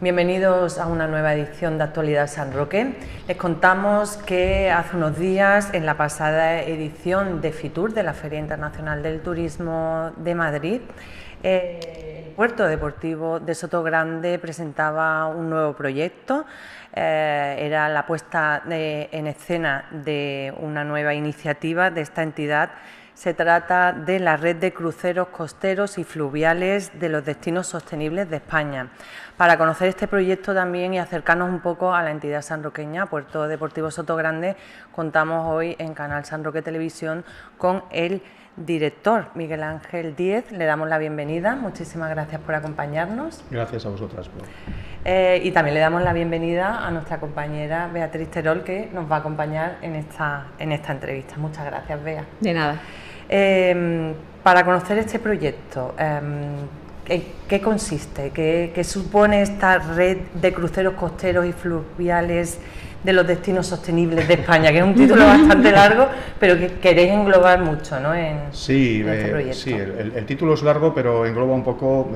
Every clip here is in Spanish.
Bienvenidos a una nueva edición de Actualidad San Roque. Les contamos que hace unos días, en la pasada edición de FITUR, de la Feria Internacional del Turismo de Madrid, el Puerto Deportivo de Sotogrande presentaba un nuevo proyecto. Era la puesta en escena de una nueva iniciativa de esta entidad. Se trata de la red de cruceros costeros y fluviales de los destinos sostenibles de España. Para conocer este proyecto también y acercarnos un poco a la entidad sanroqueña, Puerto Deportivo Sotogrande, contamos hoy en Canal San Roque Televisión con el director Miguel Ángel Díez. Le damos la bienvenida. Muchísimas gracias por acompañarnos. Gracias a vosotras. Y también le damos la bienvenida a nuestra compañera Beatriz Terol, que nos va a acompañar en esta entrevista. Muchas gracias, Bea. De nada. Para conocer este proyecto, ¿qué consiste? ¿Qué supone esta red de cruceros costeros y fluviales de los destinos sostenibles de España? Que es un título bastante largo, pero que queréis englobar mucho, ¿no? en este proyecto. Sí, el título es largo, pero engloba un poco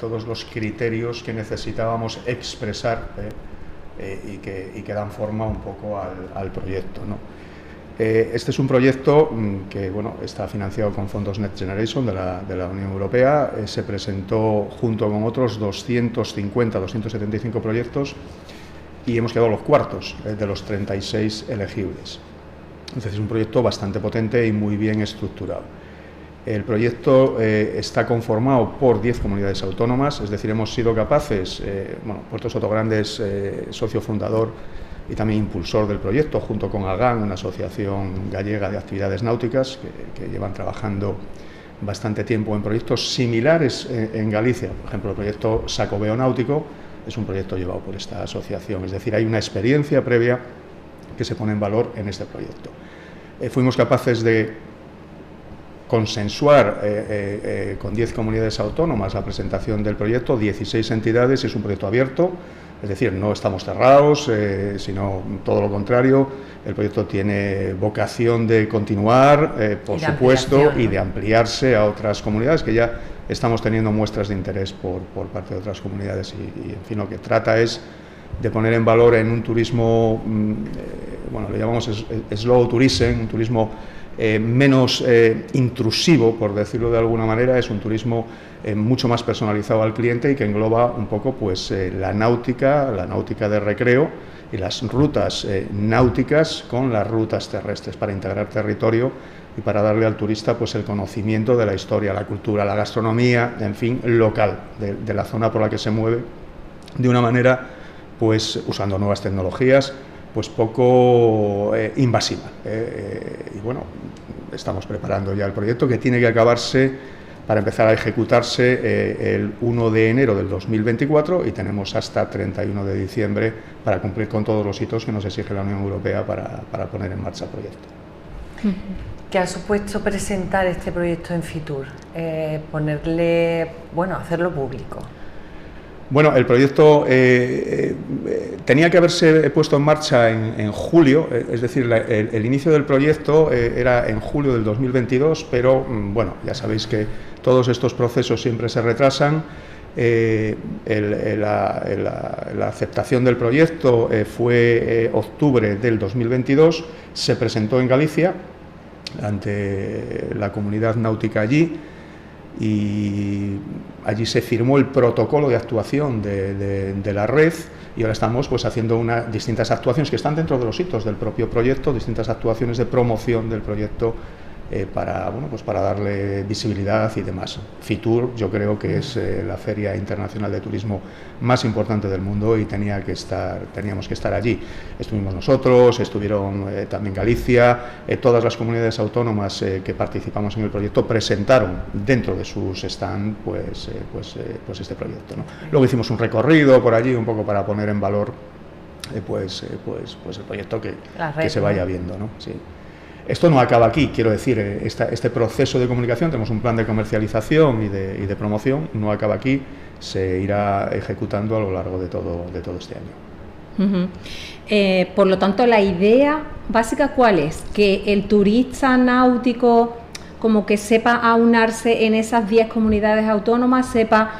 todos los criterios que necesitábamos expresar y que dan forma un poco al proyecto, ¿no? Este es un proyecto que está financiado con fondos Next Generation de la Unión Europea. Se presentó junto con otros 275 proyectos y hemos quedado los cuartos de los 36 elegibles. Entonces es un proyecto bastante potente y muy bien estructurado. El proyecto está conformado por 10 comunidades autónomas, es decir, hemos sido capaces, Puerto Sotogrande es socio fundador y también impulsor del proyecto, junto con AGAN, una asociación gallega de actividades náuticas que llevan trabajando bastante tiempo en proyectos similares en Galicia. Por ejemplo, el proyecto Sacobeo Náutico es un proyecto llevado por esta asociación, es decir, hay una experiencia previa que se pone en valor en este proyecto. Fuimos capaces de consensuar con 10 comunidades autónomas la presentación del proyecto, 16 entidades, es un proyecto abierto. Es decir, no estamos cerrados, sino todo lo contrario. El proyecto tiene vocación de continuar, por supuesto, y de ampliarse a otras comunidades, que ya estamos teniendo muestras de interés por parte de otras comunidades. Y en fin, lo que trata es de poner en valor en un turismo, le llamamos slow tourism, un turismo menos intrusivo, por decirlo de alguna manera. Es un turismo mucho más personalizado al cliente y que engloba un poco la náutica de recreo y las rutas náuticas con las rutas terrestres, para integrar territorio y para darle al turista el conocimiento de la historia, la cultura, la gastronomía, en fin, local de la zona por la que se mueve, de una manera usando nuevas tecnologías, poco invasiva. Estamos preparando ya el proyecto, que tiene que acabarse para empezar a ejecutarse el 1 de enero del 2024 y tenemos hasta 31 de diciembre para cumplir con todos los hitos que nos exige la Unión Europea para poner en marcha el proyecto. ¿Qué ha supuesto presentar este proyecto en FITUR? Hacerlo público. Bueno, el proyecto tenía que haberse puesto en marcha en julio, es decir, el inicio del proyecto era en julio del 2022, pero ya sabéis que todos estos procesos siempre se retrasan. La aceptación del proyecto fue octubre del 2022, se presentó en Galicia ante la comunidad náutica allí, y allí se firmó el protocolo de actuación de la red, y ahora estamos haciendo distintas actuaciones que están dentro de los hitos del propio proyecto, distintas actuaciones de promoción del proyecto para darle visibilidad y demás. FITUR yo creo que es la Feria Internacional de Turismo más importante del mundo y teníamos que estar allí. Estuvimos nosotros, estuvieron también Galicia, todas las comunidades autónomas que participamos en el proyecto presentaron dentro de sus stand este proyecto, ¿no? Luego hicimos un recorrido por allí un poco para poner en valor el proyecto que se vaya viendo, ¿no? Sí. Esto no acaba aquí, quiero decir, este proceso de comunicación, tenemos un plan de comercialización y de promoción, no acaba aquí, se irá ejecutando a lo largo de todo este año. Por lo tanto, la idea básica, ¿cuál es? Que el turista náutico como que sepa aunarse en esas 10 comunidades autónomas, sepa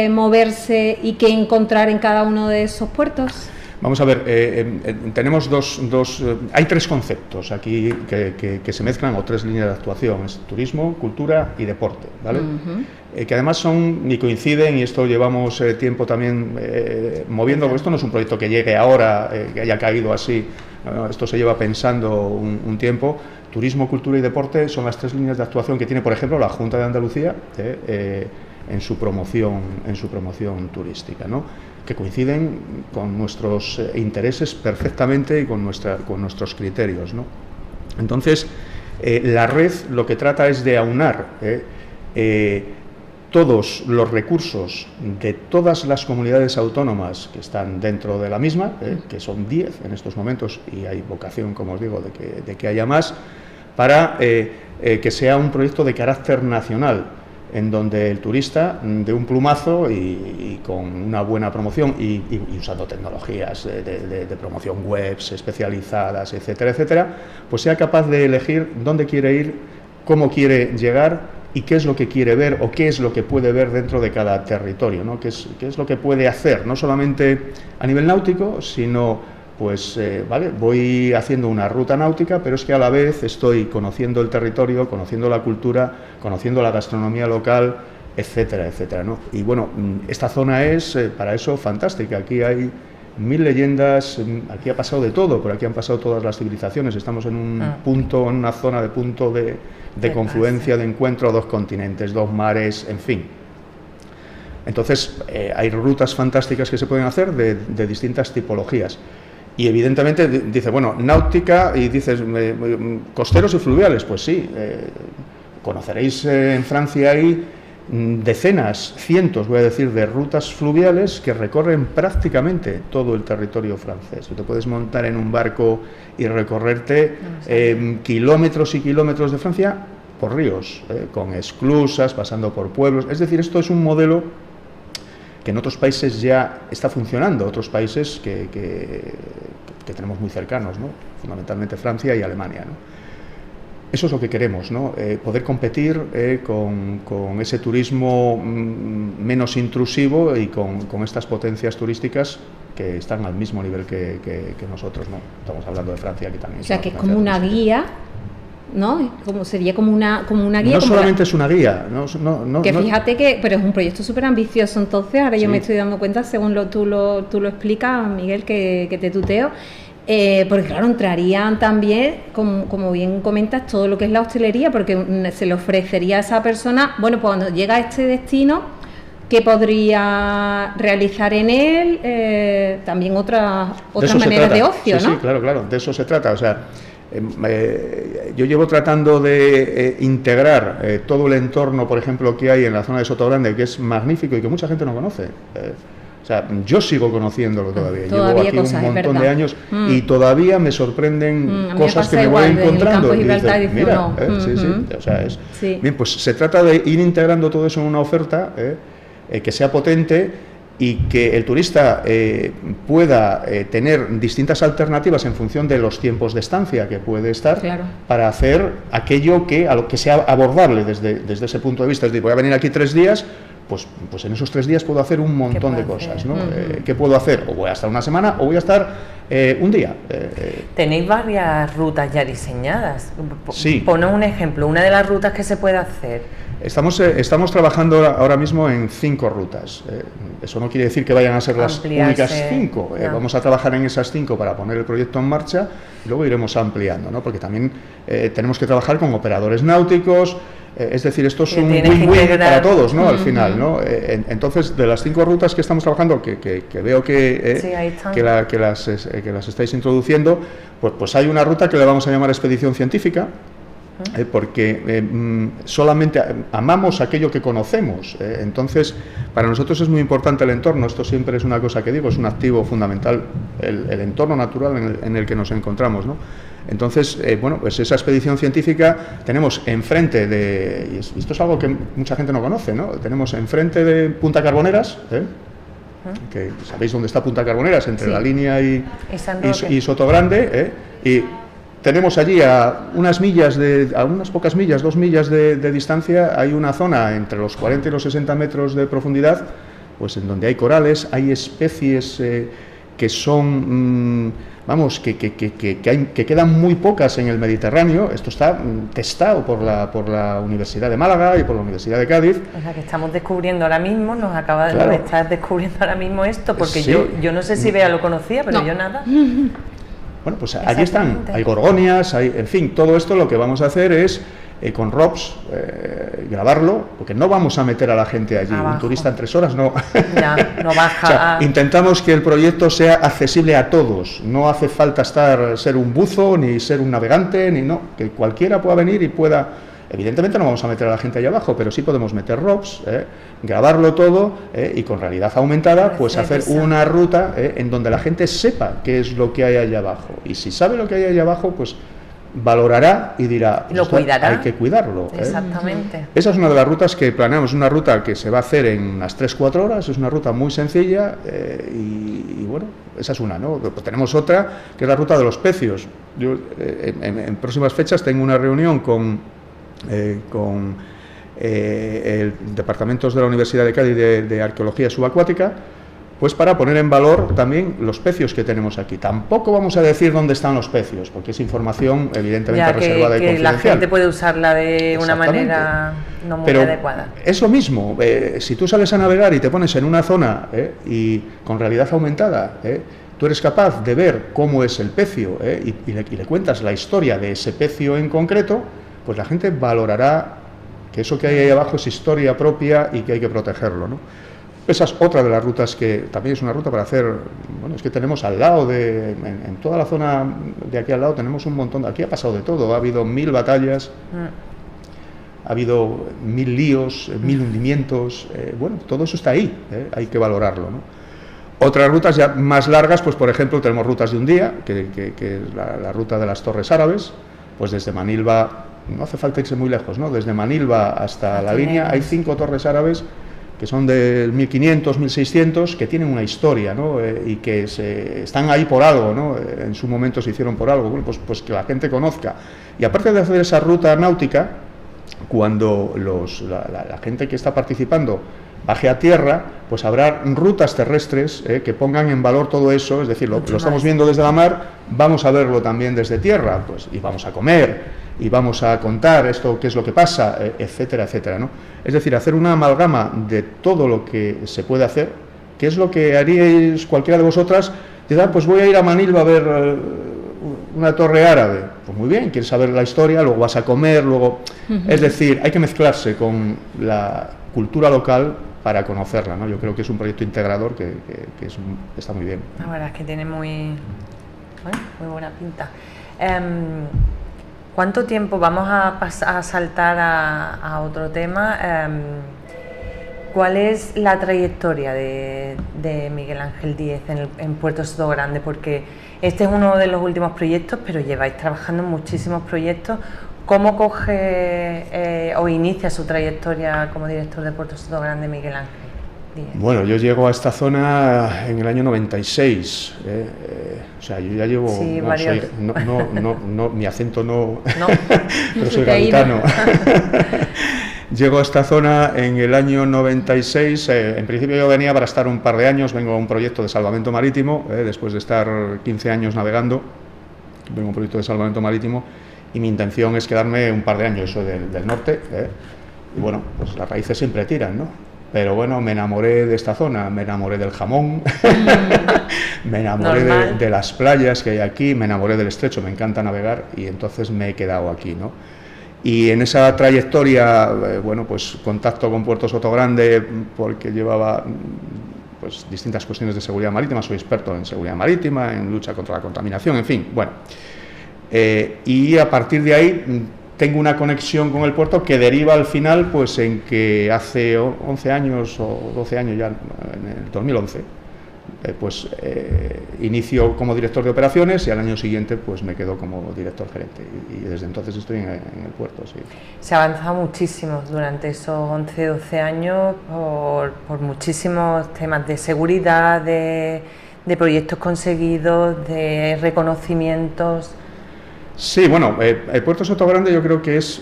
moverse y qué encontrar en cada uno de esos puertos? Vamos a ver, tenemos hay tres conceptos aquí que se mezclan, o tres líneas de actuación: es turismo, cultura y deporte, ¿vale? Que además son y coinciden, y esto llevamos tiempo también moviendo, porque esto no es un proyecto que llegue ahora, que haya caído así, esto se lleva pensando un tiempo. Turismo, cultura y deporte son las tres líneas de actuación que tiene, por ejemplo, la Junta de Andalucía en su promoción turística, ¿no? Que coinciden con nuestros intereses perfectamente y con nuestros criterios, ¿no? Entonces, la red lo que trata es de aunar todos los recursos de todas las comunidades autónomas que están dentro de la misma, que son 10 en estos momentos, y hay vocación, como os digo, de que haya más, para que sea un proyecto de carácter nacional, en donde el turista, de un plumazo y con una buena promoción y usando tecnologías de promoción, webs especializadas, etcétera, etcétera, pues sea capaz de elegir dónde quiere ir, cómo quiere llegar y qué es lo que quiere ver o qué es lo que puede ver dentro de cada territorio, ¿no? Qué es lo que puede hacer, no solamente a nivel náutico, sino pues vale, voy haciendo una ruta náutica, pero es que a la vez estoy conociendo el territorio, conociendo la cultura, conociendo la gastronomía local, etcétera, etcétera, ¿no? Y bueno, esta zona es para eso fantástica. Aquí hay 1000 leyendas, aquí ha pasado de todo, por aquí han pasado todas las civilizaciones, estamos en un punto, en una zona de punto de confluencia, de encuentro, 2 continentes, 2 mares, en fin. Entonces, hay rutas fantásticas que se pueden hacer de distintas tipologías. Y evidentemente dice, bueno, náutica, y dices, costeros y fluviales, pues sí, conoceréis en Francia hay decenas, cientos, voy a decir, de rutas fluviales que recorren prácticamente todo el territorio francés. Tú te puedes montar en un barco y recorrerte kilómetros y kilómetros de Francia por ríos, con esclusas, pasando por pueblos. Es decir, esto es un modelo que en otros países ya está funcionando, otros países que tenemos muy cercanos, ¿no? Fundamentalmente Francia y Alemania, ¿no? Eso es lo que queremos, ¿no? Poder competir con ese turismo menos intrusivo y con estas potencias turísticas que están al mismo nivel que nosotros, ¿no? Estamos hablando de Francia aquí también. O sea, que es como una guía, ¿no? Sería como una guía. No solamente es una guía, no. Que fíjate que, pero es un proyecto súper ambicioso, entonces, ahora yo me estoy dando cuenta, según tú lo explicas, Miguel, que te tuteo, porque claro, entrarían también, como bien comentas, todo lo que es la hostelería, porque se le ofrecería a esa persona, bueno, pues cuando llega a este destino, ¿qué podría realizar en él? También otras maneras de ocio, sí, ¿no? Sí, claro, de eso se trata, o sea, yo llevo tratando de integrar todo el entorno, por ejemplo, que hay en la zona de Sotogrande, que es magnífico y que mucha gente no conoce. O sea, yo sigo conociéndolo todavía. Llevo aquí un montón de años y todavía me sorprenden cosas que me voy encontrando. Y dices, mira, o sea, bien, pues se trata de ir integrando todo eso en una oferta que sea potente y que el turista pueda tener distintas alternativas en función de los tiempos de estancia que puede estar, para hacer aquello a lo que sea abordable desde ese punto de vista. Es decir, voy a venir aquí 3 días, pues en esos 3 días puedo hacer un montón de cosas, ¿no? ¿Qué puedo hacer? O voy a estar una semana o voy a estar un día. Tenéis varias rutas ya diseñadas. Sí. Ponos un ejemplo, una de las rutas que se puede hacer. Estamos trabajando ahora mismo en 5 rutas. Eso no quiere decir que vayan a ser las únicas 5. Vamos a trabajar en esas 5 para poner el proyecto en marcha y luego iremos ampliando, ¿no? Porque también tenemos que trabajar con operadores náuticos. Es decir, esto es un win-win para todos, ¿no? Al final, ¿no? Entonces, de las 5 rutas que estamos trabajando, que veo que las estáis introduciendo, pues hay una ruta que le vamos a llamar expedición científica, porque solamente amamos aquello que conocemos. Entonces, para nosotros es muy importante el entorno. Esto siempre es una cosa que digo, es un activo fundamental, el entorno natural en el que nos encontramos, ¿no? Entonces, bueno, pues esa expedición científica tenemos enfrente y esto es algo que mucha gente no conoce, ¿no? Tenemos enfrente de Punta Carboneras, que sabéis dónde está Punta Carboneras, entre la línea y Sotogrande, y tenemos allí a unas pocas millas, 2 millas de distancia, hay una zona entre los 40 y los 60 metros de profundidad pues en donde hay corales, hay especies que son, vamos, que quedan muy pocas en el Mediterráneo. Esto está testado por la Universidad de Málaga y por la Universidad de Cádiz. O sea, que estamos descubriendo ahora mismo, nos acaba de Claro. estar descubriendo ahora mismo esto, porque Sí. yo no sé si Bea lo conocía, pero No. yo nada. Bueno, pues allí están, Exactamente. hay gorgonias, en fin, todo esto lo que vamos a hacer es con ROPS grabarlo, porque no vamos a meter a la gente allí, Abajo. un turista en 3 horas no. Ya, no baja. O sea, intentamos que el proyecto sea accesible a todos, no hace falta ser un buzo, ni ser un navegante, ni no, que cualquiera pueda venir y pueda. Evidentemente no vamos a meter a la gente allá abajo, pero sí podemos meter ROPS, grabarlo todo y con realidad aumentada, pues hacer una ruta en donde la gente sepa qué es lo que hay allá abajo. Y si sabe lo que hay allá abajo, pues valorará y dirá, pues Lo esto cuidará. hay que cuidarlo. Exactamente. Esa es una de las rutas que planeamos, una ruta que se va a hacer en unas 3-4 horas, es una ruta muy sencilla y bueno, esa es una, ¿no? Pues tenemos otra, que es la ruta de los pecios. Yo en próximas fechas tengo una reunión con el departamentos de la Universidad de Cádiz de Arqueología Subacuática, pues para poner en valor también los pecios que tenemos aquí. Tampoco vamos a decir dónde están los pecios, porque es información evidentemente Ya reservada y que la confidencial. gente puede usarla de una Exactamente. manera no muy Pero adecuada. es lo mismo, si tú sales a navegar y te pones en una zona y con realidad aumentada, tú eres capaz de ver cómo es el pecio y le cuentas la historia de ese pecio en concreto, pues la gente valorará que eso que hay ahí abajo es historia propia y que hay que protegerlo, ¿no? Esa es otra de las rutas que también es una ruta para hacer. Bueno, es que tenemos al lado, en toda la zona de aquí al lado tenemos un montón, aquí ha pasado de todo, ha habido 1000 batallas, ha habido 1000 líos, 1000 hundimientos, bueno, todo eso está ahí, hay que valorarlo, ¿no? Otras rutas ya más largas, pues por ejemplo tenemos rutas de un día, que es la ruta de las Torres Árabes, pues desde Manilva, no hace falta irse muy lejos, ¿no? Desde Manilva hasta la línea hay 5 torres árabes que son del 1500, 1600, que tienen una historia, ¿no? Y que están ahí por algo, ¿no? En su momento se hicieron por algo, bueno, pues que la gente conozca. Y aparte de hacer esa ruta náutica, cuando la gente que está participando baje a tierra, pues habrá rutas terrestres que pongan en valor todo eso, es decir, lo estamos viendo desde la mar, vamos a verlo también desde tierra, pues, y vamos a comer, y vamos a contar esto, qué es lo que pasa, etcétera, etcétera, ¿no? Es decir, hacer una amalgama de todo lo que se puede hacer, que es lo que haríais cualquiera de vosotras, pues voy a ir a Manilva a ver una torre árabe. Pues muy bien, quieres saber la historia, luego vas a comer, luego... Es decir, hay que mezclarse con la cultura local para conocerla, ¿no? Yo creo que es un proyecto integrador que está muy bien. La verdad es que tiene muy buena pinta. ¿Cuánto tiempo? Vamos a saltar a otro tema. ¿Cuál es la trayectoria de Miguel Ángel Díez en Puerto Sotogrande? Porque este es uno de los últimos proyectos, pero lleváis trabajando en muchísimos proyectos. ¿Cómo coge o inicia su trayectoria como director de Puerto Sotogrande Miguel Ángel Díez? Bueno, yo llego a esta zona en el año 96. O sea, yo ya llevo... Sí, mi acento no... No. Pero soy gaditano. Llego a esta zona en el año 96. En principio yo venía para estar un par de años. Vengo a un proyecto de salvamento marítimo. Después de estar 15 años navegando, vengo a un proyecto de salvamento marítimo. Y mi intención es quedarme un par de años del norte, y bueno, pues las raíces siempre tiran, ¿no? Pero bueno, me enamoré de esta zona, me enamoré del jamón, me enamoré de las playas que hay aquí, me enamoré del estrecho, me encanta navegar y entonces me he quedado aquí, ¿no? Y en esa trayectoria, bueno, pues contacto con Puerto Sotogrande porque llevaba pues distintas cuestiones de seguridad marítima, soy experto en seguridad marítima, en lucha contra la contaminación, en fin, bueno. Y a partir de ahí tengo una conexión con el puerto que deriva al final pues en que hace 11 años o 12 años ya, en el 2011, inicio como director de operaciones y al año siguiente pues me quedo como director gerente y desde entonces estoy en el puerto. Sí. Se ha avanzado muchísimo durante esos 11-12 años por muchísimos temas de seguridad, de proyectos conseguidos, de reconocimientos. Sí, bueno, el Puerto Sotogrande yo creo que es,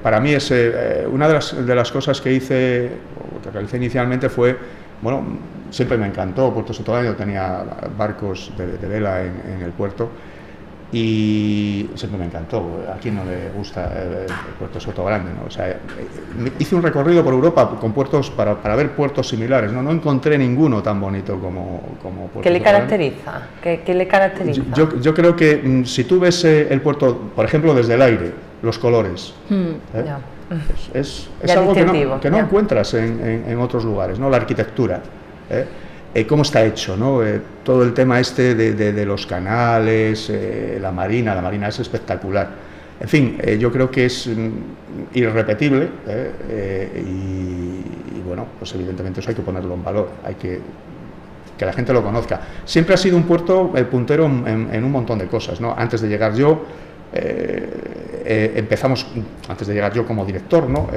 para mí es una de las cosas que hice, o que realicé inicialmente fue bueno, siempre me encantó Puerto Sotogrande. Yo tenía barcos de vela en el puerto y siempre me encantó. ¿A quién no le gusta el Puerto Sotogrande, ¿no? O sea, hice un recorrido por Europa con puertos para ver puertos similares, ¿no? No encontré ninguno tan bonito como Puerto ¿Qué le Sotogrande. caracteriza? ¿Qué le caracteriza? Yo creo que si tú ves el puerto, por ejemplo, desde el aire, los colores, es algo que no encuentras en otros lugares, ¿no? La arquitectura, cómo está hecho, ¿no? Todo el tema este de los canales, la marina es espectacular. En fin, yo creo que es irrepetible, y bueno, pues evidentemente eso hay que ponerlo en valor, hay que la gente lo conozca. Siempre ha sido un puerto puntero en un montón de cosas, ¿no? Antes de llegar yo, antes de llegar yo como director, ¿no?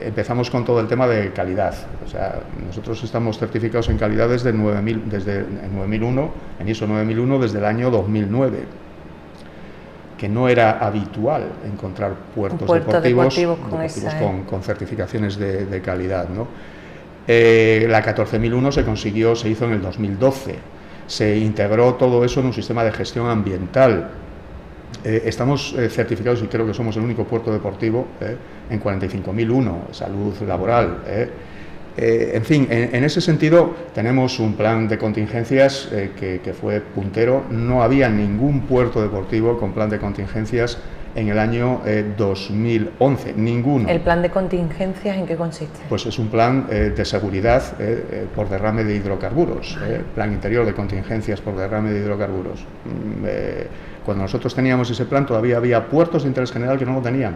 Empezamos con todo el tema de calidad. O sea, nosotros estamos certificados en calidad desde el 9001, en ISO 9001 desde el año 2009, que no era habitual encontrar puertos deportivos con certificaciones de calidad, ¿no? La 14001 se hizo en el 2012, se integró todo eso en un sistema de gestión ambiental. Estamos certificados, y creo que somos el único puerto deportivo en 45001, salud laboral. En fin, en ese sentido tenemos un plan de contingencias que fue puntero. No había ningún puerto deportivo con plan de contingencias en el año 2011, ninguno. ¿El plan de contingencias en qué consiste? Pues es un plan de seguridad por derrame de hidrocarburos, plan interior de contingencias por derrame de hidrocarburos. Cuando nosotros teníamos ese plan todavía había puertos de interés general que no lo tenían,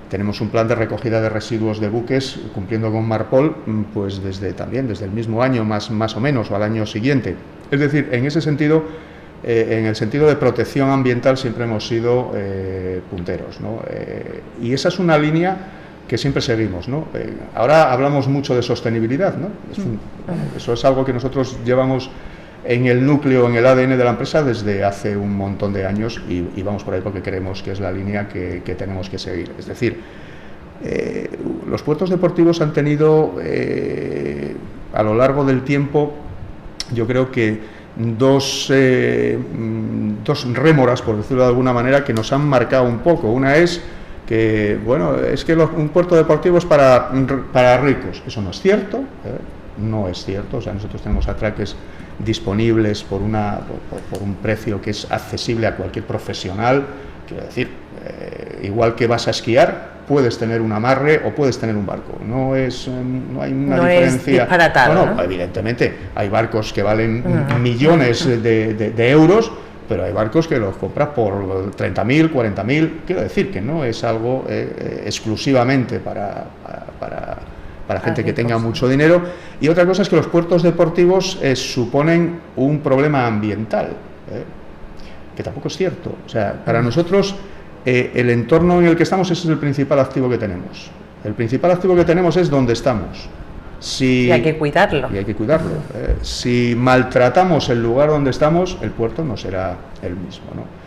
Tenemos un plan de recogida de residuos de buques cumpliendo con Marpol, pues desde el mismo año más o menos, o al año siguiente. Es decir, en ese sentido, en el sentido de protección ambiental siempre hemos sido punteros, ¿no? Y esa es una línea que siempre seguimos, ¿no? Ahora hablamos mucho de sostenibilidad, ¿no? Eso es algo que nosotros llevamos en el núcleo, en el ADN de la empresa desde hace un montón de años, y vamos por ahí porque creemos que es la línea que tenemos que seguir. Es decir, los puertos deportivos han tenido a lo largo del tiempo, yo creo que dos rémoras, por decirlo de alguna manera, que nos han marcado un poco. Una es que, bueno, es que un puerto deportivo es para ricos. Eso no es cierto, no es cierto. O sea, nosotros tenemos atraques disponibles por un precio que es accesible a cualquier profesional. Quiero decir, igual que vas a esquiar, puedes tener un amarre o puedes tener un barco. No hay una diferencia. Es disparatado, ¿no? Evidentemente, hay barcos que valen millones de euros, pero hay barcos que los compras por 30.000, 40.000. Quiero decir que no es algo exclusivamente para gente que tenga mucho dinero. Y otra cosa es que los puertos deportivos suponen un problema ambiental, que tampoco es cierto. O sea, para nosotros el entorno en el que estamos es el principal activo que tenemos. El principal activo que tenemos es donde estamos. Y hay que cuidarlo. Si maltratamos el lugar donde estamos, el puerto no será el mismo, ¿no?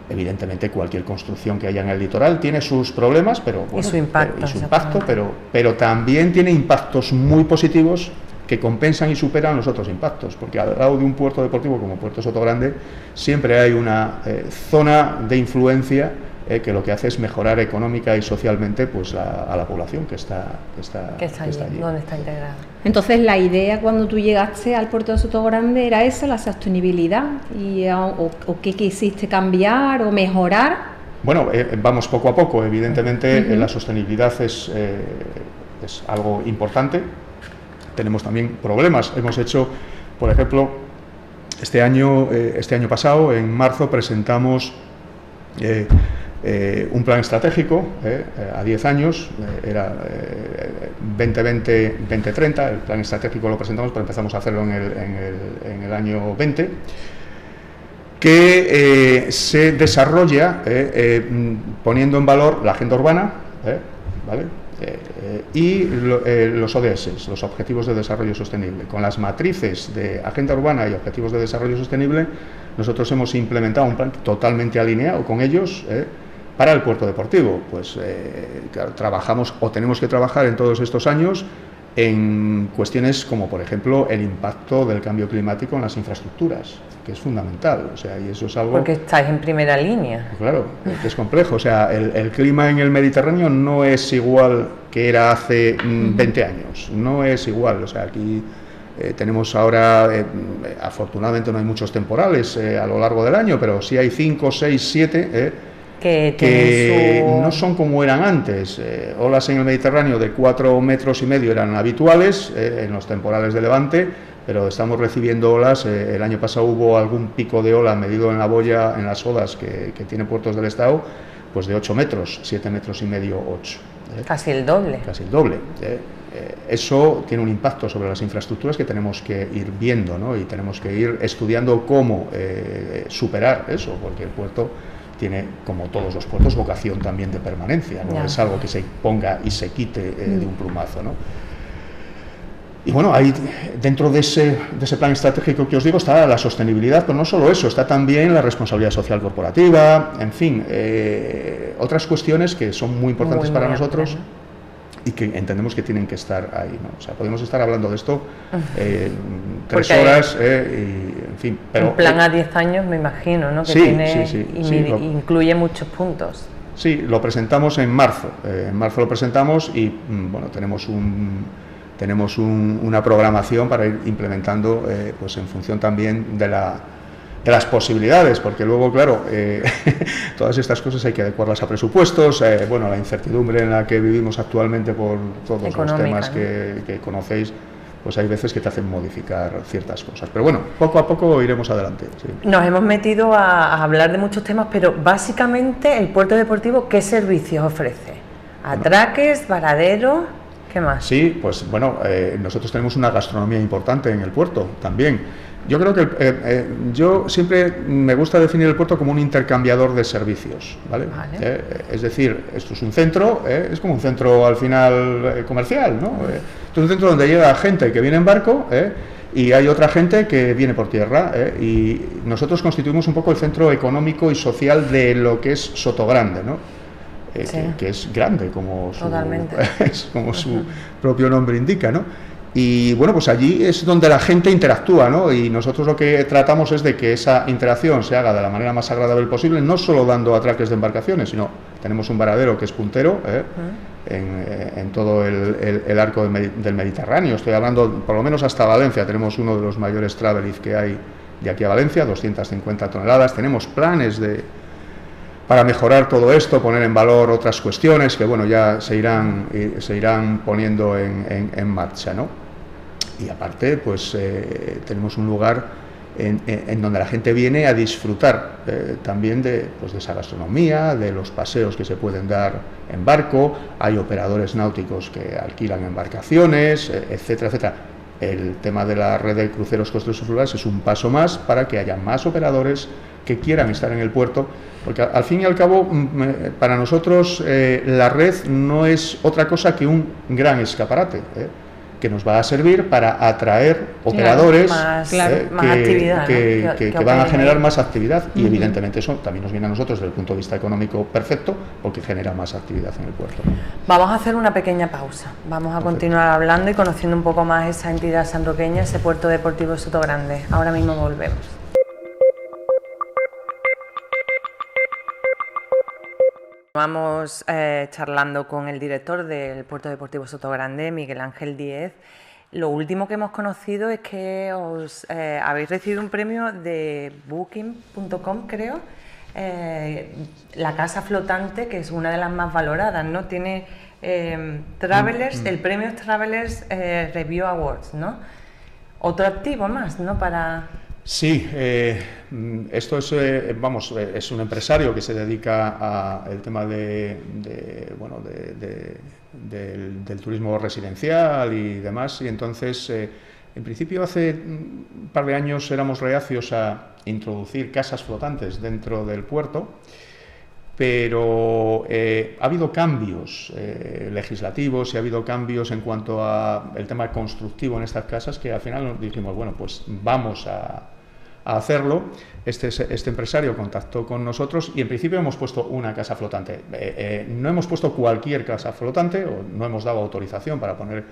Evidentemente, cualquier construcción que haya en el litoral tiene sus problemas, pero bueno, y su impacto, pero también tiene impactos muy positivos que compensan y superan los otros impactos, porque al lado de un puerto deportivo como Puerto Sotogrande siempre hay una zona de influencia que lo que hace es mejorar económica y socialmente pues a la población que está allí, donde está integrada. Entonces, la idea cuando tú llegaste al puerto de Sotogrande era esa, la sostenibilidad, o qué quisiste cambiar o mejorar. Bueno, vamos poco a poco. Evidentemente, la sostenibilidad es algo importante. Tenemos también problemas. Hemos hecho, por ejemplo, este año pasado, en marzo, presentamos un plan estratégico a 10 años, era 2020-2030, el plan estratégico lo presentamos, pero empezamos a hacerlo en el año 20, que se desarrolla poniendo en valor la agenda urbana, ¿vale? Y los ODS, los Objetivos de Desarrollo Sostenible. Con las matrices de agenda urbana y Objetivos de Desarrollo Sostenible, nosotros hemos implementado un plan totalmente alineado con ellos, Para el puerto deportivo, pues claro, trabajamos o tenemos que trabajar en todos estos años en cuestiones como, por ejemplo, el impacto del cambio climático en las infraestructuras, que es fundamental, o sea, y eso es algo... Porque estáis en primera línea. Claro, es complejo, o sea, el clima en el Mediterráneo no es igual que era hace 20 años, no es igual, o sea, aquí tenemos ahora, afortunadamente no hay muchos temporales a lo largo del año, pero sí hay 5, 6, 7... que no son como eran antes. Olas en el Mediterráneo de 4,5 metros eran habituales en los temporales de Levante, pero estamos recibiendo olas. El año pasado hubo algún pico de ola medido en la boya, en las odas que tiene Puertos del Estado, pues de 8 metros, 7,5 metros, 8. Casi el doble. Casi el doble. Eso tiene un impacto sobre las infraestructuras que tenemos que ir viendo, ¿no? Y tenemos que ir estudiando cómo superar eso, porque el puerto tiene, como todos los puertos, vocación también de permanencia, no es algo que se ponga y se quite de un plumazo, ¿no? Y bueno, ahí dentro de ese plan estratégico que os digo está la sostenibilidad, pero no solo eso, está también la responsabilidad social corporativa, en fin, otras cuestiones que son muy importantes para nosotros y que entendemos que tienen que estar ahí, ¿no? O sea, podemos estar hablando de esto 3 horas, y, en fin. Pero, un plan a 10 años, me imagino, ¿no? Que sí, tiene, incluye muchos puntos. Sí, lo presentamos en marzo. En marzo lo presentamos y, bueno, tenemos una programación para ir implementando, pues en función también de las posibilidades, porque luego, claro, todas estas cosas hay que adecuarlas a presupuestos, bueno, la incertidumbre en la que vivimos actualmente por todos los temas que conocéis, pues hay veces que te hacen modificar ciertas cosas. Pero bueno, poco a poco iremos adelante. Sí. Nos hemos metido a hablar de muchos temas, pero básicamente el puerto deportivo, ¿qué servicios ofrece? ¿Atraques, varadero? ¿Qué más? Sí, pues bueno, nosotros tenemos una gastronomía importante en el puerto también. Yo creo que yo siempre me gusta definir el puerto como un intercambiador de servicios, ¿vale? Es decir, esto es un centro, es como un centro al final comercial, ¿no? Esto es un centro donde llega gente que viene en barco, y hay otra gente que viene por tierra, y nosotros constituimos un poco el centro económico y social de lo que es Sotogrande, ¿no? Sí. Que es grande, como su propio nombre indica, ¿no? Y bueno, pues allí es donde la gente interactúa, ¿no? Y nosotros lo que tratamos es de que esa interacción se haga de la manera más agradable posible, no solo dando atraques de embarcaciones, sino tenemos un varadero que es puntero en todo el arco del Mediterráneo. Estoy hablando, por lo menos hasta Valencia, tenemos uno de los mayores travelift que hay de aquí a Valencia, 250 toneladas. Tenemos planes para mejorar todo esto, poner en valor otras cuestiones que, bueno, ya se irán poniendo en marcha, ¿no? Y aparte, pues tenemos un lugar en donde la gente viene a disfrutar también de esa gastronomía, de los paseos que se pueden dar en barco. Hay operadores náuticos que alquilan embarcaciones, etcétera, etcétera. El tema de la red de cruceros costeros y fluviales es un paso más para que haya más operadores que quieran estar en el puerto, porque al fin y al cabo, para nosotros la red no es otra cosa que un gran escaparate, que nos va a servir para atraer operadores que van a generar más actividad, y evidentemente eso también nos viene a nosotros desde el punto de vista económico perfecto, porque genera más actividad en el puerto. Vamos a hacer una pequeña pausa, vamos a continuar hablando y conociendo un poco más esa entidad sanroqueña, ese puerto deportivo Sotogrande. Ahora mismo volvemos. Vamos charlando con el director del Puerto Deportivo Sotogrande, Miguel Ángel Díez. Lo último que hemos conocido es que os habéis recibido un premio de Booking.com, creo, la casa flotante, que es una de las más valoradas, ¿no? Tiene Travelers, el premio es Travelers Review Awards, ¿no? Otro activo más, ¿no? Para... Sí, esto es, es un empresario que se dedica al tema del turismo residencial y demás, y entonces, en principio, hace un par de años éramos reacios a introducir casas flotantes dentro del puerto, pero ha habido cambios legislativos y ha habido cambios en cuanto a el tema constructivo en estas casas, que al final dijimos, bueno, pues vamos a a hacerlo. Este empresario contactó con nosotros y en principio hemos puesto una casa flotante. No hemos puesto cualquier casa flotante, o no hemos dado autorización para poner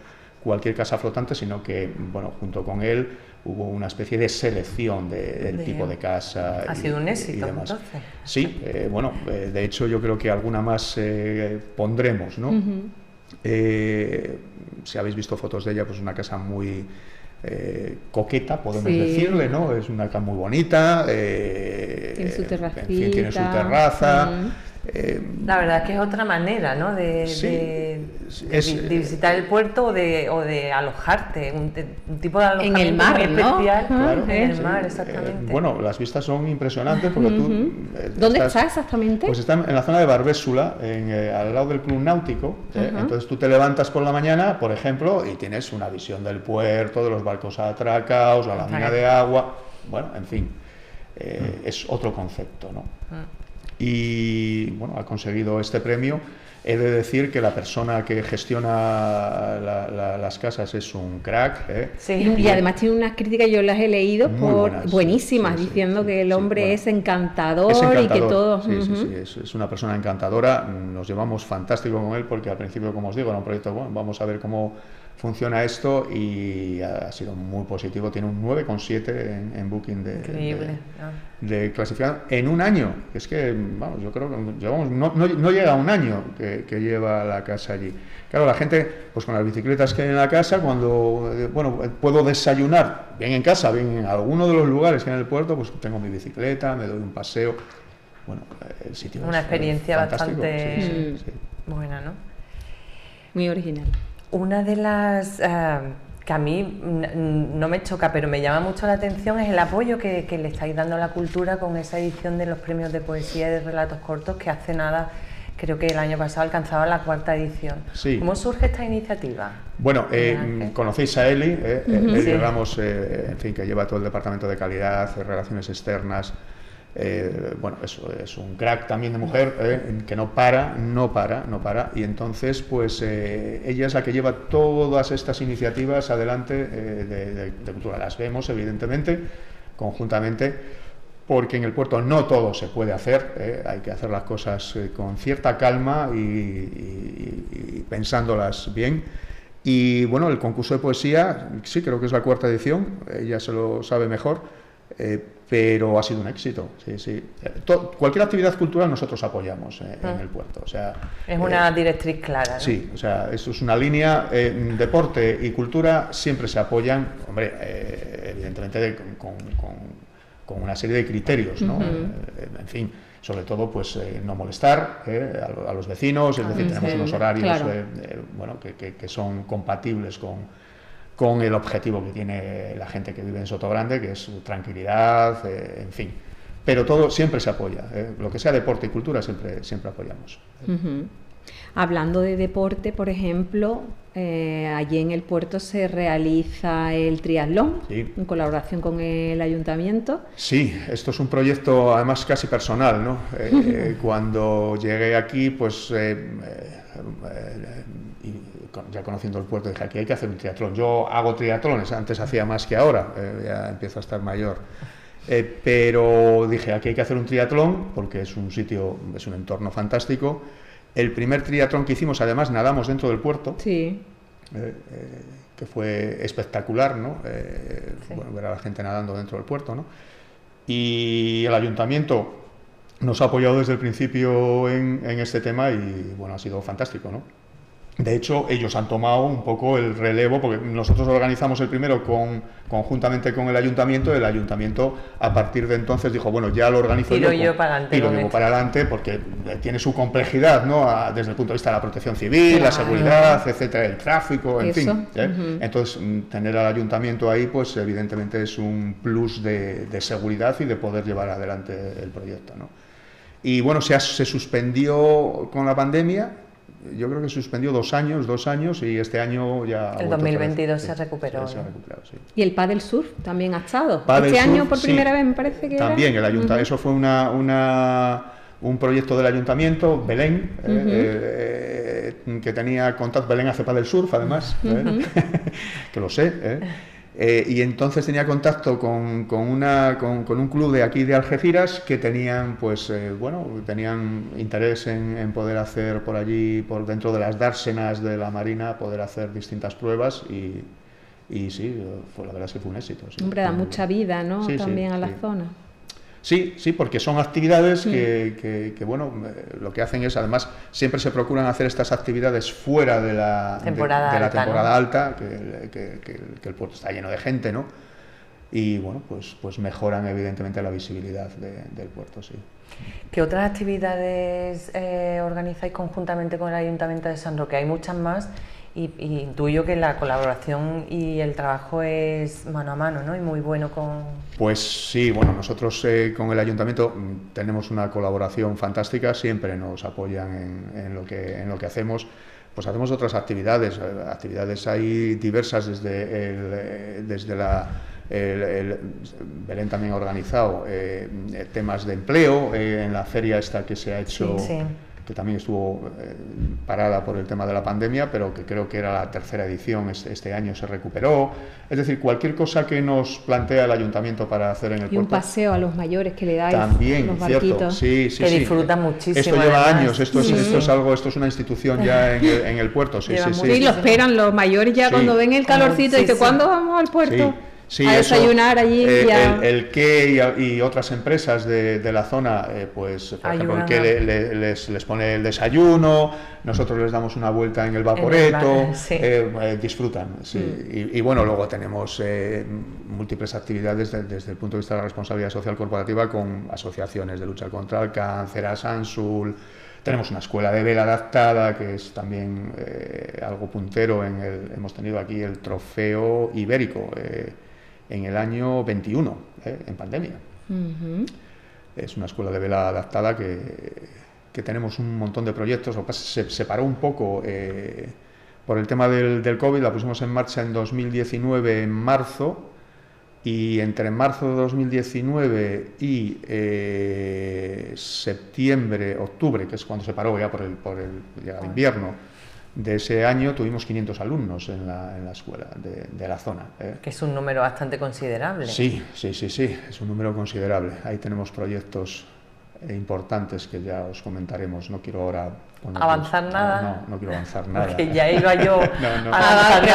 cualquier casa flotante, sino que, bueno, junto con él hubo una especie de selección del tipo de casa. Ha sido un éxito, entonces. Sí, bueno, de hecho yo creo que alguna más pondremos, ¿no? Si habéis visto fotos de ella, pues una casa muy coqueta, podemos decirle, ¿no? Es una casa muy bonita, tiene su terracita, en fin, tiene su terraza. La verdad es que es otra manera, ¿no? de visitar el puerto o de alojarte, un tipo de alojamiento en el mar, muy especial, ¿no? Claro, en el mar, exactamente. Bueno, las vistas son impresionantes porque tú... ¿Dónde está exactamente? Pues está en la zona de Barbésula, al lado del Club Náutico. Entonces tú te levantas por la mañana, por ejemplo, y tienes una visión del puerto, de los barcos atracados, la lámina de agua, bueno, en fin, es otro concepto, ¿no? Y bueno, ha conseguido este premio. He de decir que la persona que gestiona las casas es un crack. Sí, y además tiene unas críticas, yo las he leído, buenísimas, sí, diciendo que el hombre es encantador y que todo... Es una persona encantadora. Nos llevamos fantástico con él porque al principio, como os digo, era un proyecto, bueno, vamos a ver cómo funciona esto, y ha sido muy positivo. Tiene un 9,7 en Booking de clasificación en un año. Es que, vamos, yo creo que llevamos, no llega a un año que lleva la casa allí. Claro, la gente, pues con las bicicletas que hay en la casa, cuando, bueno, puedo desayunar bien en casa, bien en alguno de los lugares que hay en el puerto, pues tengo mi bicicleta, me doy un paseo. Bueno, el sitio una experiencia bastante sí. buena, ¿no? Muy original. Una de las que a mí no me choca, pero me llama mucho la atención, es el apoyo que le estáis dando a la cultura con esa edición de los premios de poesía y de relatos cortos, que hace nada, creo que el año pasado, alcanzaba la 4ª edición. Sí. ¿Cómo surge esta iniciativa? Bueno, conocéis a Eli, Eli Ramos, en fin, que lleva todo el departamento de calidad, relaciones externas. Bueno, eso es un crack también de mujer, que no para, y entonces pues ella es la que lleva todas estas iniciativas adelante de cultura. Las vemos evidentemente conjuntamente, porque en el puerto no todo se puede hacer, hay que hacer las cosas con cierta calma y pensándolas bien. Y bueno, el concurso de poesía, sí, creo que es la 4ª edición, ella se lo sabe mejor. Pero ha sido un éxito, sí. Cualquier actividad cultural nosotros apoyamos en el puerto. O sea, es una directriz clara, ¿no? Sí, o sea, esto es una línea. Deporte y cultura siempre se apoyan, hombre, evidentemente con una serie de criterios, ¿no? En fin, sobre todo, pues no molestar a los vecinos, es decir, tenemos unos horarios bueno, que son compatibles con el objetivo que tiene la gente que vive en Sotogrande, que es tranquilidad, en fin. Pero todo siempre se apoya, lo que sea deporte y cultura siempre apoyamos. Hablando de deporte, por ejemplo, allí en el puerto se realiza el triatlón, en colaboración con el ayuntamiento. Sí, esto es un proyecto además casi personal, ¿no? Cuando llegué aquí, pues ya conociendo el puerto, dije, aquí hay que hacer un triatlón. Yo hago triatlones, antes hacía más que ahora, ya empiezo a estar mayor. Pero dije, aquí hay que hacer un triatlón porque es un sitio, es un entorno fantástico. El primer triatlón que hicimos, además, nadamos dentro del puerto, que fue espectacular, ¿no? Bueno, ver a la gente nadando dentro del puerto, ¿no? Y el ayuntamiento nos ha apoyado desde el principio en este tema y, bueno, ha sido fantástico, ¿no? De hecho, ellos han tomado un poco el relevo, porque nosotros organizamos el primero conjuntamente con el ayuntamiento a partir de entonces dijo, bueno, ya lo organizo yo y lo llevo para adelante porque tiene su complejidad, ¿no? Desde el punto de vista de la protección civil, la seguridad, etcétera, el tráfico, en fin. Entonces, tener al ayuntamiento ahí, pues evidentemente es un plus de seguridad y de poder llevar adelante el proyecto, ¿no? Y bueno, se suspendió con la pandemia. Yo creo que suspendió 2 años y este año ya... El 2022 se recuperó. Se ha recuperado, sí. ¿Y el paddle surf también ha estado? Este año por primera vez me parece que también el ayuntamiento, eso fue un proyecto del ayuntamiento, Belén, que tenía contacto. Belén hace paddle surf además, que lo sé, Y entonces tenía contacto con un club de aquí de Algeciras que tenían, pues, tenían interés en poder hacer por allí, por dentro de las dársenas de la Marina, poder hacer distintas pruebas y sí, la verdad es que fue un éxito. Sí. Hombre, da mucha vida, ¿no? Sí, También sí, a la sí. zona. Sí, sí, porque son actividades que lo que hacen es, además, siempre se procuran hacer estas actividades fuera de la temporada alta, que el puerto está lleno de gente, ¿no? Y bueno, pues mejoran evidentemente la visibilidad del puerto, sí. ¿Qué otras actividades organizáis conjuntamente con el Ayuntamiento de San Roque? Hay muchas más. Y intuyo que la colaboración y el trabajo es mano a mano, ¿no? Y muy bueno con... Pues sí, bueno, nosotros con el Ayuntamiento tenemos una colaboración fantástica, siempre nos apoyan en lo que hacemos. Pues hacemos otras actividades hay diversas desde Belén también ha organizado temas de empleo en la feria esta que se ha hecho... Sí, sí. Que también estuvo parada por el tema de la pandemia, pero que creo que era la tercera edición, este año se recuperó. Es decir, cualquier cosa que nos plantea el Ayuntamiento para hacer en el puerto. Y un paseo a los mayores que le dais, también, los cierto, barquitos. sí, que disfrutan muchísimo. Esto lleva además. Años, esto es una institución ya en el puerto, sí. Sí, lo esperan los mayores ya cuando ven el calorcito y dicen, ¿cuándo vamos al puerto? Sí, a desayunar allí. El que y otras empresas de la zona, pues por ejemplo, el que les pone el desayuno, nosotros les damos una vuelta en el vaporeto, disfrutan. Sí. Y bueno, luego tenemos múltiples actividades desde el punto de vista de la responsabilidad social corporativa con asociaciones de lucha contra el cáncer, ASANSUL. Tenemos una escuela de vela adaptada que es también algo puntero. Hemos tenido aquí el trofeo ibérico en el año 21, en pandemia. Es una escuela de vela adaptada que tenemos un montón de proyectos. Lo que pasa es que se paró un poco por el tema del COVID, la pusimos en marcha en 2019, en marzo, y entre marzo de 2019 y septiembre, octubre, que es cuando se paró ya por el invierno, de ese año tuvimos 500 alumnos en la escuela de la zona. Que es un número bastante considerable. Sí, es un número considerable. Ahí tenemos proyectos importantes que ya os comentaremos. No quiero ahora avanzar nada. No quiero avanzar nada. Porque ya iba yo a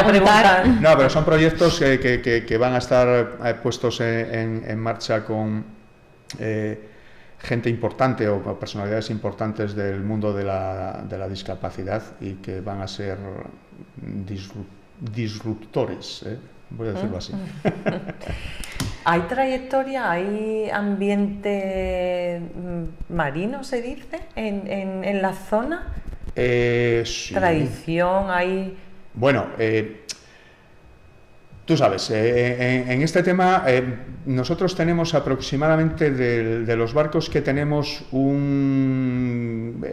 preguntar. No, pero son proyectos que van a estar puestos en marcha con gente importante o personalidades importantes del mundo de la discapacidad y que van a ser disruptores, voy a decirlo así. ¿Hay trayectoria, hay ambiente marino, se dice, en la zona? Sí. ¿Tradición hay...? Bueno, tú sabes, en este tema nosotros tenemos aproximadamente de los barcos que tenemos un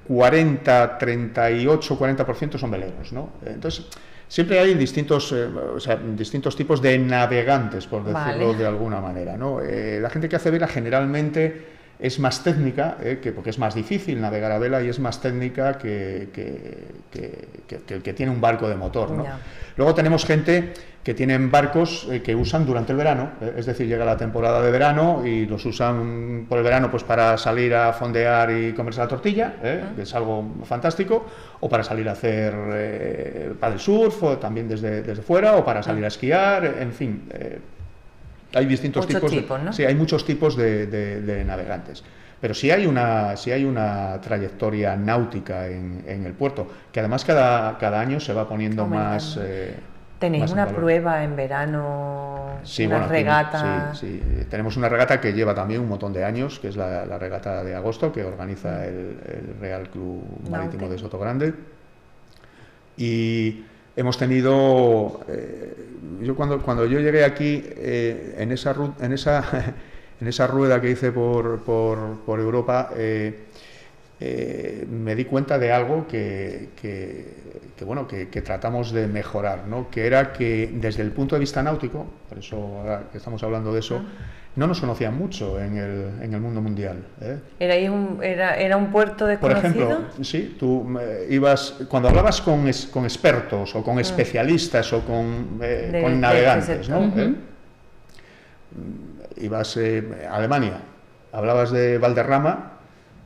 40% son veleros, ¿no? Entonces, siempre hay distintos tipos de navegantes, por decirlo de alguna manera, ¿no? La gente que hace vela generalmente es más técnica, porque es más difícil navegar a vela y es más técnica que el que tiene un barco de motor, ¿no? Luego tenemos gente que tienen barcos que usan durante el verano, es decir, llega la temporada de verano y los usan por el verano pues para salir a fondear y comerse la tortilla, que es algo fantástico, o para salir a hacer paddle surf, o también desde fuera, o para salir a esquiar, en fin. Hay distintos tipos, ¿no? Sí, hay muchos tipos de navegantes. Pero sí hay una trayectoria náutica en el puerto, que además cada año se va poniendo más... ¿Tenéis una prueba en verano, una regata? Sí, tenemos una regata que lleva también un montón de años, que es la regata de agosto, que organiza el Real Club Marítimo de Sotogrande. Y hemos tenido... yo cuando yo llegué aquí, en esa rueda que hice por Europa, me di cuenta de algo que tratamos de mejorar, ¿no? Que era que desde el punto de vista náutico, por eso ahora que estamos hablando de eso, no nos conocían mucho en el mundo mundial. ¿Era un puerto desconocido? Por ejemplo, sí, tú cuando hablabas con expertos o con especialistas o con navegantes, ¿no? Ibas a Alemania, hablabas de Valderrama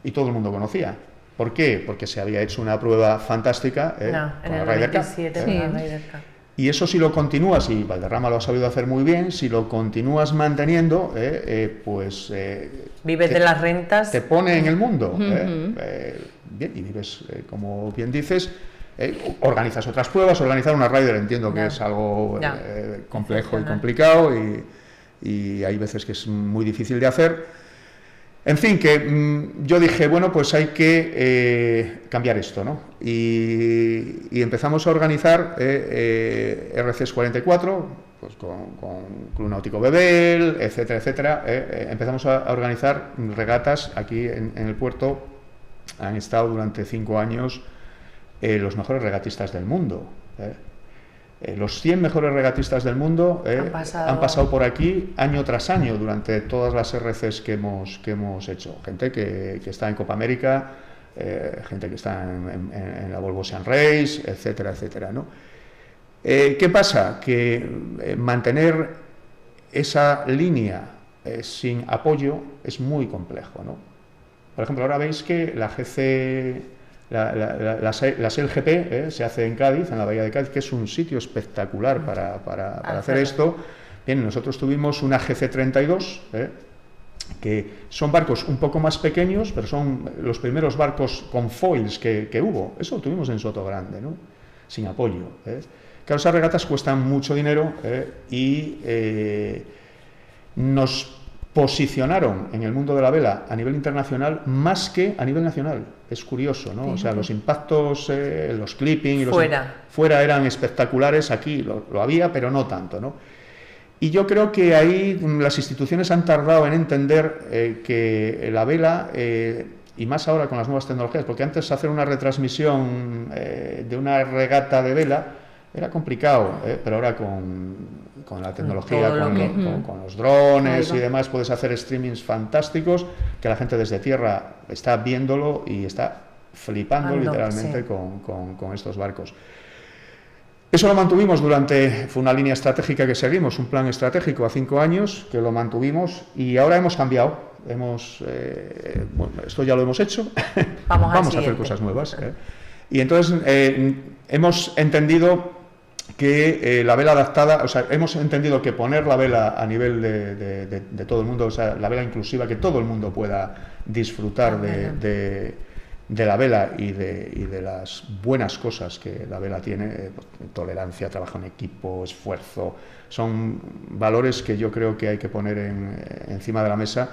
y todo el mundo conocía. ¿Por qué? Porque se había hecho una prueba fantástica en el 97 con la Ryder Cup. Y eso, si lo continúas, y Valderrama lo ha sabido hacer muy bien, si lo continúas manteniendo, pues... vives de las rentas. Te pone en el mundo. Bien, y vives, como bien dices, organizas otras pruebas. Organizar una Ryder entiendo que es algo complejo y complicado, y hay veces que es muy difícil de hacer. En fin, que yo dije, bueno, pues hay que cambiar esto, ¿no? Y empezamos a organizar RCs 44, pues con Club Náutico Bebel, etcétera, etcétera. Empezamos a organizar regatas aquí en el puerto. Han estado durante 5 años los mejores regatistas del mundo. Los 100 mejores regatistas del mundo han pasado por aquí año tras año durante todas las RCs que hemos hecho. Gente que está en Copa América, gente que está en la Volvo Ocean Race, etcétera, etcétera, ¿no? ¿Qué pasa? Que mantener esa línea sin apoyo es muy complejo, ¿no? Por ejemplo, ahora veis que la GC... La SailGP se hace en Cádiz, en la bahía de Cádiz, que es un sitio espectacular para hacer esto. Bien, nosotros tuvimos una GC32, que son barcos un poco más pequeños, pero son los primeros barcos con foils que hubo. Eso lo tuvimos en Sotogrande, ¿no? Sin apoyo. Claro, esas regatas cuestan mucho dinero y nos posicionaron en el mundo de la vela a nivel internacional más que a nivel nacional. Es curioso, ¿no? O sea, los impactos, los clipping y fuera eran espectaculares, aquí lo había, pero no tanto, ¿no? Y yo creo que ahí las instituciones han tardado en entender que la vela, y más ahora con las nuevas tecnologías, porque antes hacer una retransmisión de una regata de vela era complicado, pero ahora con la tecnología, con los drones y demás, puedes hacer streamings fantásticos que la gente desde tierra está viéndolo y está flipando literalmente con estos barcos. Eso lo mantuvimos fue una línea estratégica que seguimos, un plan estratégico a 5 años que lo mantuvimos y ahora hemos cambiado. Bueno, esto ya lo hemos hecho, vamos a hacer cosas nuevas. Y entonces hemos entendido que la vela adaptada, o sea, hemos entendido que poner la vela a nivel de todo el mundo, o sea, la vela inclusiva, que todo el mundo pueda disfrutar de la vela y de las buenas cosas que la vela tiene, tolerancia, trabajo en equipo, esfuerzo, son valores que yo creo que hay que poner encima de la mesa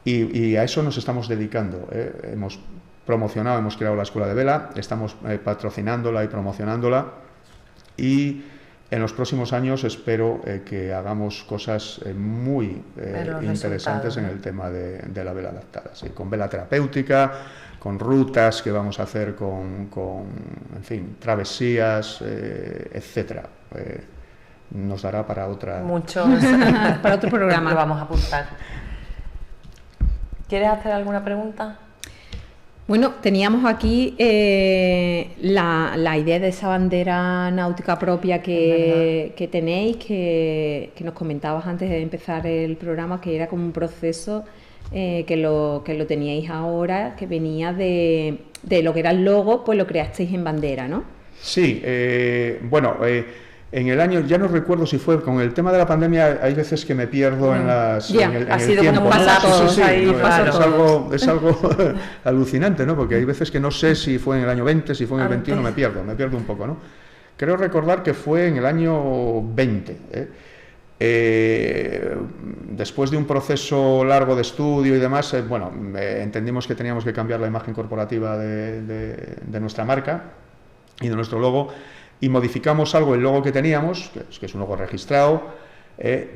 y a eso nos estamos dedicando. Hemos promocionado, hemos creado la Escuela de Vela, estamos patrocinándola y promocionándola. Y en los próximos años espero que hagamos cosas muy interesantes en el tema de la vela adaptada, ¿sí? Con vela terapéutica, con rutas que vamos a hacer en fin, travesías, etcétera. Nos dará para para otro programa. Lo vamos a apuntar. ¿Quieres hacer alguna pregunta? Bueno, teníamos aquí la idea de esa bandera náutica propia que tenéis, que nos comentabas antes de empezar el programa, que era como un proceso que lo teníais ahora, que venía de lo que era el logo, pues lo creasteis en bandera, ¿no? Sí, en el año, ya no recuerdo si fue con el tema de la pandemia, hay veces que me pierdo en el tiempo, ¿no? Es algo alucinante, ¿no? Porque hay veces que no sé si fue en el año 20, si fue en el 21, me pierdo un poco, ¿no? Creo recordar que fue en el año 20, después de un proceso largo de estudio y demás, entendimos que teníamos que cambiar la imagen corporativa de nuestra marca y de nuestro logo, y modificamos el logo que teníamos, que es un logo registrado,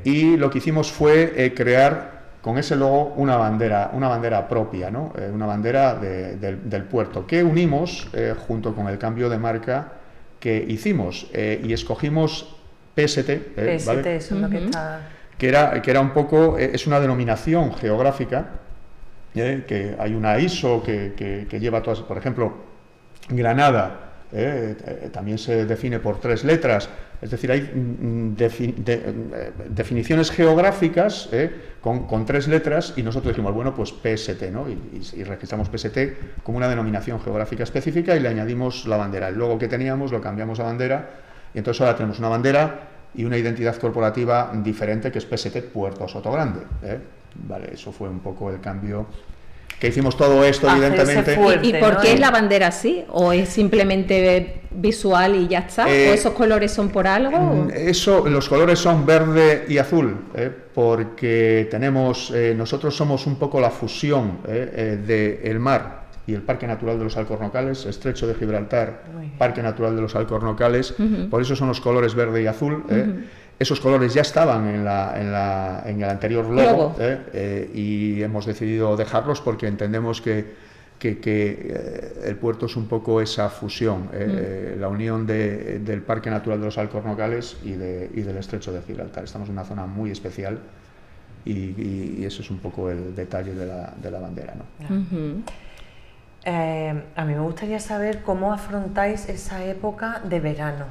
y lo que hicimos fue crear con ese logo una bandera propia, ¿no? Una bandera del puerto, que unimos junto con el cambio de marca que hicimos, y escogimos PST, PST, ¿vale? Eso es lo que está... que era un poco, es una denominación geográfica, que hay una ISO que lleva todas, por ejemplo, Granada, también se define por 3 letras, es decir, hay definiciones geográficas con 3 letras, y nosotros dijimos, bueno, pues PST, ¿no? Y registramos PST como una denominación geográfica específica y le añadimos la bandera. El logo que teníamos lo cambiamos a bandera, y entonces ahora tenemos una bandera y una identidad corporativa diferente, que es PST Puerto Sotogrande. Vale, eso fue un poco el cambio. Que hicimos todo esto, evidentemente. Fuerte, ¿Y por qué es la bandera así? ¿O es simplemente visual y ya está? ¿O esos colores son por algo? Los colores son verde y azul, porque tenemos, nosotros somos un poco la fusión del mar y el Parque Natural de los Alcornocales, Estrecho de Gibraltar, Parque Natural de los Alcornocales, por eso son los colores verde y azul. Esos colores ya estaban en el anterior logo, y hemos decidido dejarlos porque entendemos que el puerto es un poco esa fusión, la unión del Parque Natural de los Alcornocales y del Estrecho de Gibraltar. Estamos en una zona muy especial y eso es un poco el detalle de la bandera, ¿no? A mí me gustaría saber cómo afrontáis esa época de verano,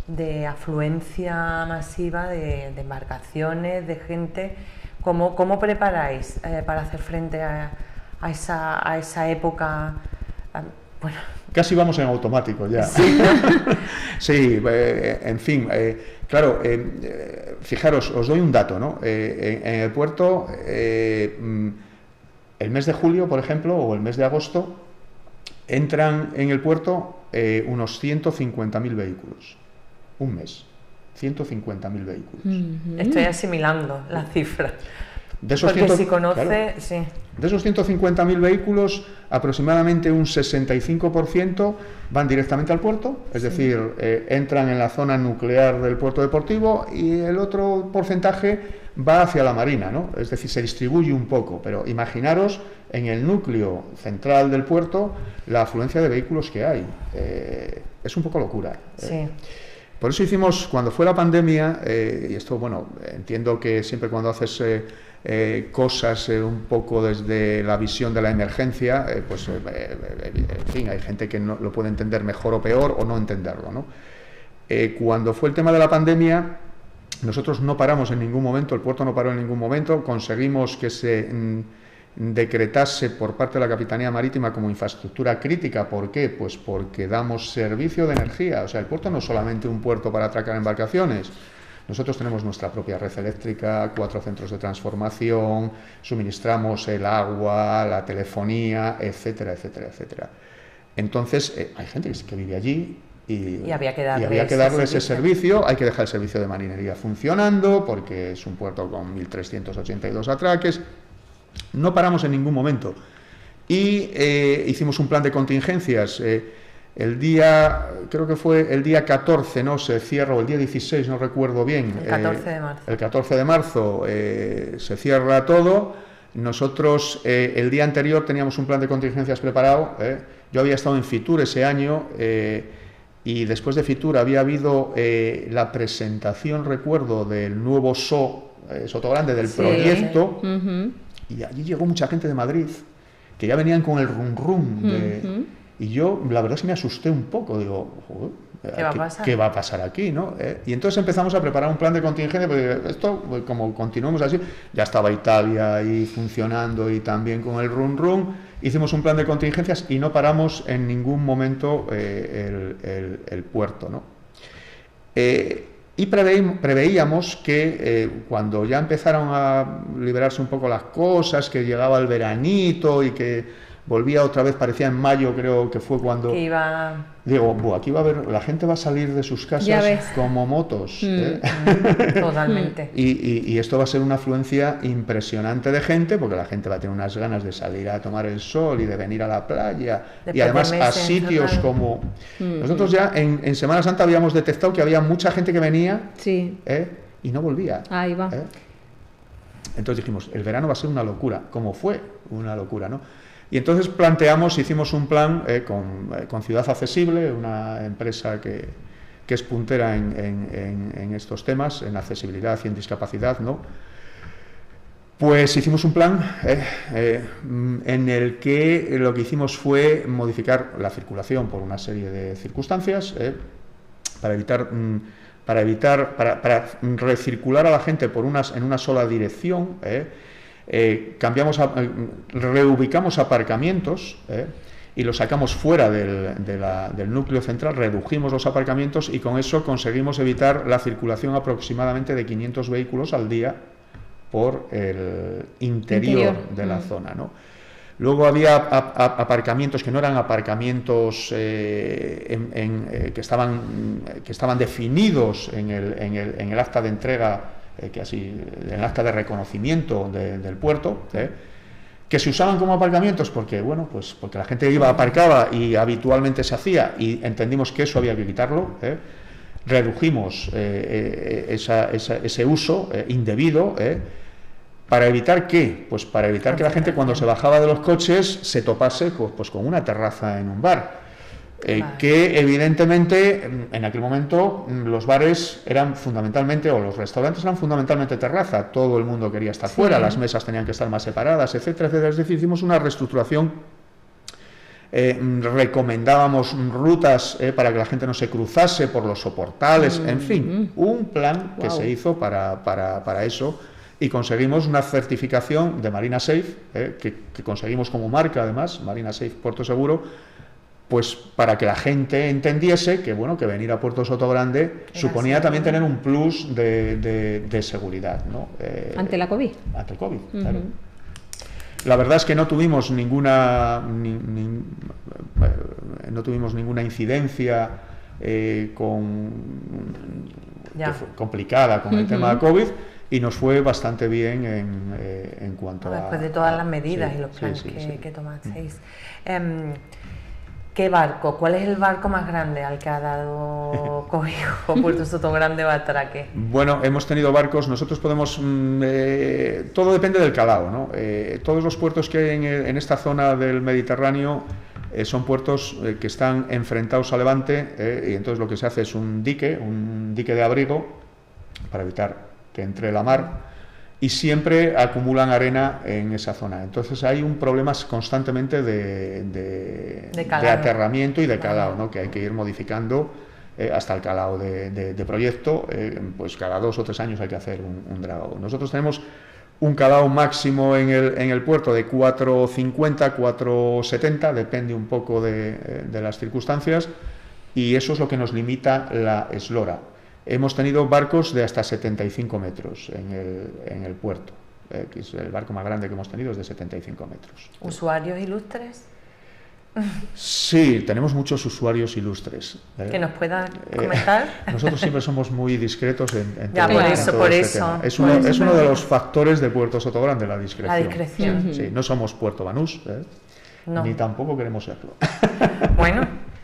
de afluencia masiva de embarcaciones, de gente. ¿Cómo preparáis para hacer frente a esa época? Bueno. Casi vamos en automático ya. Sí, sí, en fin, claro, fijaros, os doy un dato, ¿no? En el puerto, el mes de julio, por ejemplo, o el mes de agosto, entran en el puerto unos 150.000 vehículos. Un mes, 150.000 vehículos. Estoy asimilando la cifra. De esos porque si conoce, claro, sí. De esos 150.000 vehículos, aproximadamente un 65% van directamente al puerto, es decir, entran en la zona nuclear del puerto deportivo, y el otro porcentaje va hacia la marina, ¿no? Es decir, se distribuye un poco, pero imaginaros en el núcleo central del puerto la afluencia de vehículos que hay. Es un poco locura. Sí. Por eso hicimos, cuando fue la pandemia, y esto, bueno, entiendo que siempre cuando haces cosas un poco desde la visión de la emergencia, pues, en fin, hay gente que no lo puede entender mejor o peor, o no entenderlo, ¿no? Cuando fue el tema de la pandemia, nosotros no paramos en ningún momento, el puerto no paró en ningún momento, conseguimos que se decretase por parte de la Capitanía Marítima como infraestructura crítica. ¿Por qué? Pues porque damos servicio de energía. O sea, el puerto no es solamente un puerto para atracar embarcaciones. Nosotros tenemos nuestra propia red eléctrica, 4 centros de transformación, suministramos el agua, la telefonía, etcétera, etcétera, etcétera. Entonces, hay gente que vive allí y había que darle ese servicio. Hay que dejar el servicio de marinería funcionando porque es un puerto con 1.382 atraques. No paramos en ningún momento y hicimos un plan de contingencias. El día, creo que fue el día 14, ¿no? Se cierra, o el día 16, no recuerdo bien. El 14 de marzo. El 14 de marzo se cierra todo. Nosotros el día anterior teníamos un plan de contingencias preparado. Yo había estado en Fitur ese año y después de Fitur había habido la presentación, recuerdo, del nuevo Sotogrande del proyecto. Y allí llegó mucha gente de Madrid, que ya venían con el rum y yo, la verdad es que me asusté un poco, digo, ¿qué va a pasar aquí, ¿no? Y entonces empezamos a preparar un plan de contingencia, porque esto, como continuamos así, ya estaba Italia ahí funcionando y también con el rum, hicimos un plan de contingencias y no paramos en ningún momento el puerto, ¿no? Y preveíamos que cuando ya empezaron a liberarse un poco las cosas, que llegaba el veranito y que volvía otra vez, parecía en mayo, creo que fue cuando... Digo, aquí va a haber, la gente va a salir de sus casas como motos. Totalmente. Y esto va a ser una afluencia impresionante de gente, porque la gente va a tener unas ganas de salir a tomar el sol y de venir a la playa. Y además a sitios como... Nosotros ya en Semana Santa habíamos detectado que había mucha gente que venía y no volvía. Ahí va. Entonces dijimos, el verano va a ser una locura, como fue una locura, ¿no? Y entonces hicimos un plan con Ciudad Accesible, una empresa que es puntera en estos temas, en accesibilidad y en discapacidad, ¿no? Pues hicimos un plan en el que lo que hicimos fue modificar la circulación por una serie de circunstancias para recircular a la gente en una sola dirección. Reubicamos aparcamientos y los sacamos fuera del núcleo central, redujimos los aparcamientos y con eso conseguimos evitar la circulación aproximadamente de 500 vehículos al día por el interior de la zona, ¿no? Luego había aparcamientos que no eran aparcamientos que estaban definidos en el acta de entrega, en el acta de reconocimiento del puerto, que se usaban como aparcamientos porque la gente aparcaba y habitualmente se hacía, y entendimos que eso había que quitarlo. Redujimos ese uso indebido. ¿Para evitar qué? Pues para evitar que la gente, cuando se bajaba de los coches, se topase pues con una terraza en un bar. Que evidentemente en aquel momento los bares eran fundamentalmente, o los restaurantes eran fundamentalmente terraza, todo el mundo quería estar fuera, las mesas tenían que estar más separadas, etcétera, etcétera. Es decir, hicimos una reestructuración, recomendábamos rutas para que la gente no se cruzase por los soportales, en fin, un plan que se hizo para eso. Y conseguimos una certificación de Marina Safe, que conseguimos como marca, además, Marina Safe Puerto Seguro, pues para que la gente entendiese que que venir a Puerto Sotogrande suponía también tener un plus de seguridad, ¿no? Ante la COVID. Ante el COVID, claro. La verdad es que no tuvimos ninguna incidencia complicada con el tema de COVID. Y nos fue bastante bien en cuanto después de todas las medidas y los planes que tomasteis. ¿Qué barco? ¿Cuál es el barco más grande al que ha dado cobijo Puerto Sotogrande o Atraque? Bueno, hemos tenido barcos, nosotros podemos... todo depende del calado, ¿no? Todos los puertos que hay en esta zona del Mediterráneo son puertos que están enfrentados a levante, y entonces lo que se hace es un dique de abrigo para evitar que entre la mar, y siempre acumulan arena en esa zona. Entonces hay un problema constantemente de aterramiento y de calado, ¿no? Que hay que ir modificando hasta el calado de proyecto. Pues cada 2 o 3 años hay que hacer un dragado. Nosotros tenemos un calado máximo en el puerto de 4,50, 4,70, depende un poco de las circunstancias, y eso es lo que nos limita la eslora. Hemos tenido barcos de hasta 75 metros en el puerto, que es el barco más grande que hemos tenido, es de 75 metros. ¿Usuarios ilustres? Sí, tenemos muchos usuarios ilustres. ¿Que nos puedan comentar? Nosotros siempre somos muy discretos en ya, todo, por este eso. Tema. Es uno de los factores de Puerto Sotogrande, la discreción. La discreción. Sí, no somos Puerto Banús, ni tampoco queremos serlo. Bueno,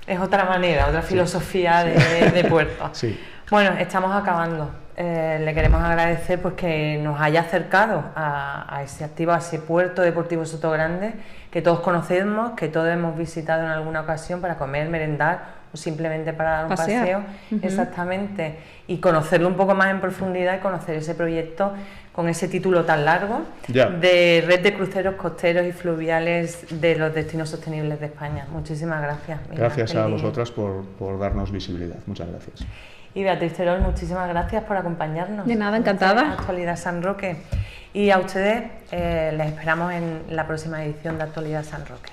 es otra manera, otra filosofía de puerto. Sí. Bueno, estamos acabando. Le queremos agradecer pues que nos haya acercado a ese activo, a ese puerto deportivo Sotogrande, que todos conocemos, que todos hemos visitado en alguna ocasión para comer, merendar o simplemente para dar un paseo. Exactamente, y conocerlo un poco más en profundidad y conocer ese proyecto con ese título tan largo de Red de Cruceros Costeros y Fluviales de los Destinos Sostenibles de España. Muchísimas gracias. Gracias a vosotras por darnos visibilidad. Muchas gracias. Y Beatriz Terol, muchísimas gracias por acompañarnos. De nada, encantada. Actualidad San Roque. Y a ustedes les esperamos en la próxima edición de Actualidad San Roque.